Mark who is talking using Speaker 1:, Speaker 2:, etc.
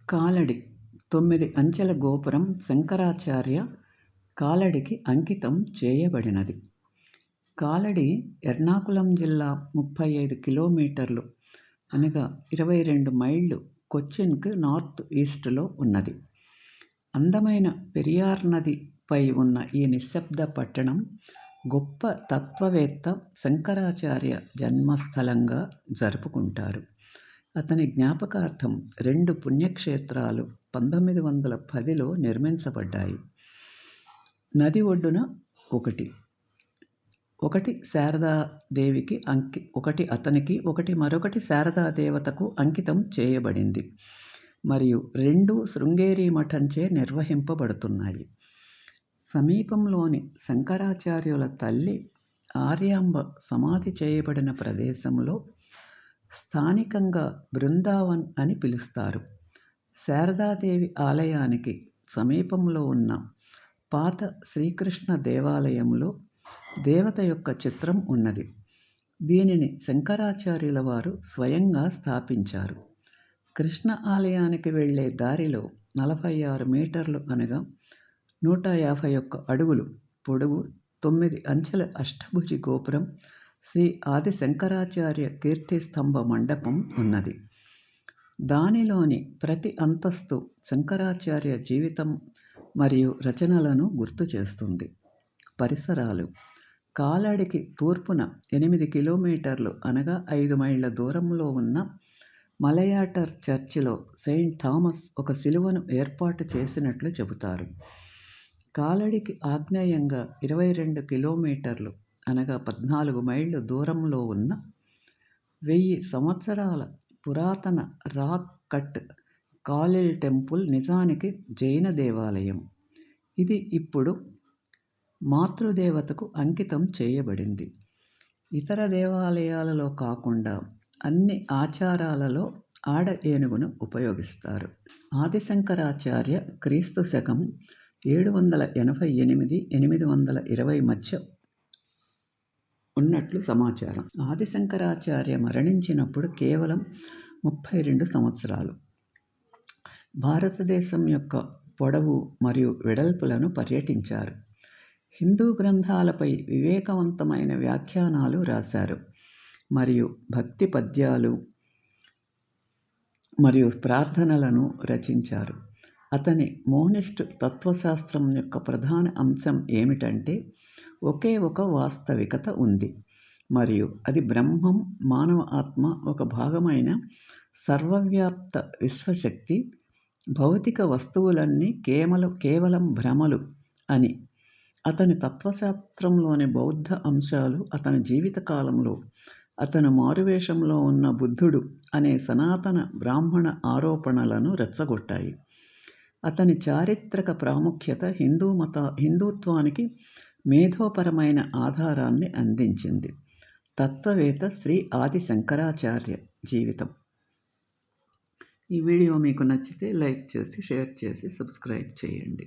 Speaker 1: కాలడి 9 అంచెల గోపురం శంకరాచార్య కాలడికి అంకితం చేయబడినది. కాలడి ఎర్నాకుళం జిల్లా 35 కిలోమీటర్లు అనగా 22 మైళ్ళు కొచ్చిన్కు నార్త్ ఈస్ట్లో ఉన్నది. అందమైన పెరియార్ నది పై ఉన్న ఈ నిశ్శబ్ద పట్టణం గొప్ప తత్వవేత్త శంకరాచార్య జన్మస్థలంగా జరుపుకుంటారు. అతని జ్ఞాపకార్థం 2 పుణ్యక్షేత్రాలు 1910లో నిర్మించబడ్డాయి. నది ఒడ్డున ఒకటి శారదాదేవికి ఒకటి అతనికి, ఒకటి మరొకటి శారదాదేవతకు అంకితం చేయబడింది మరియు 2 శృంగేరి మఠంచే నిర్వహింపబడుతున్నాయి. సమీపంలోని శంకరాచార్యుల తల్లి ఆర్యాంబ సమాధి చేయబడిన ప్రదేశంలో స్థానికంగా బృందావన్ అని పిలుస్తారు. శారదాదేవి ఆలయానికి సమీపంలో ఉన్న పాత శ్రీకృష్ణ దేవాలయంలో దేవత యొక్క చిత్రం ఉన్నది. దీనిని శంకరాచార్యుల వారు స్వయంగా స్థాపించారు. కృష్ణ ఆలయానికి వెళ్ళే దారిలో 46 మీటర్లు అనగా 151 అడుగులు పొడవు 9 అంచెల అష్టభుజి గోపురం శ్రీ ఆది శంకరాచార్య కీర్తిస్తంభ మండపం ఉన్నది. దానిలోని ప్రతి అంతస్తు శంకరాచార్య జీవితం మరియు రచనలను గుర్తు చేస్తుంది. పరిసరాలు: కాలడికి తూర్పున 8 కిలోమీటర్లు అనగా 5 మైళ్ళ దూరంలో ఉన్న మలయాటర్ చర్చిలో సెయింట్ థామస్ ఒక శిలువను ఏర్పాటు చేసినట్లు చెబుతారు. కాలడికి ఆగ్నేయంగా 22 కిలోమీటర్లు అనగా 14 మైళ్ళు దూరంలో ఉన్న 1000 సంవత్సరాల పురాతన రాక్ కట్ కాలిల్ టెంపుల్ నిజానికి జైన దేవాలయం. ఇది ఇప్పుడు మాతృదేవతకు అంకితం చేయబడింది. ఇతర దేవాలయాలలో కాకుండా అన్ని ఆచారాలలో ఆడ ఏనుగును ఉపయోగిస్తారు. ఆదిశంకరాచార్య క్రీస్తు శకం 788-820 మధ్య ఉన్నట్లు సమాచారం. ఆదిశంకరాచార్య మరణించినప్పుడు కేవలం 32 సంవత్సరాలు. భారతదేశం యొక్క పొడవు మరియు వెడల్పులను పర్యటించారు. హిందూ గ్రంథాలపై వివేకవంతమైన వ్యాఖ్యానాలు రాశారు మరియు భక్తి పద్యాలు మరియు ప్రార్థనలను రచించారు. అతని మోనిస్ట్ తత్వశాస్త్రం యొక్క ప్రధాన అంశం ఏమిటంటే ఒకే ఒక వాస్తవికత ఉంది మరియు అది బ్రహ్మం, మానవ ఆత్మ ఒక భాగమైన సర్వవ్యాప్త విశ్వశక్తి, భౌతిక వస్తువులన్నీ కేవలం భ్రమలు అని. అతని తత్వశాస్త్రంలోని బౌద్ధ అంశాలు అతని జీవితకాలంలో అతను మారువేషంలో ఉన్న బుద్ధుడు అనే సనాతన బ్రాహ్మణ ఆరోపణలను రెచ్చగొట్టాయి. అతని చారిత్రక ప్రాముఖ్యత హిందుత్వానికి మేధోపరమైన ఆధారాన్ని అందించింది. తత్వవేత్త శ్రీ ఆది శంకరాచార్య జీవితం. ఈ వీడియో మీకు నచ్చితే లైక్ చేసి, షేర్ చేసి, సబ్స్క్రైబ్ చేయండి.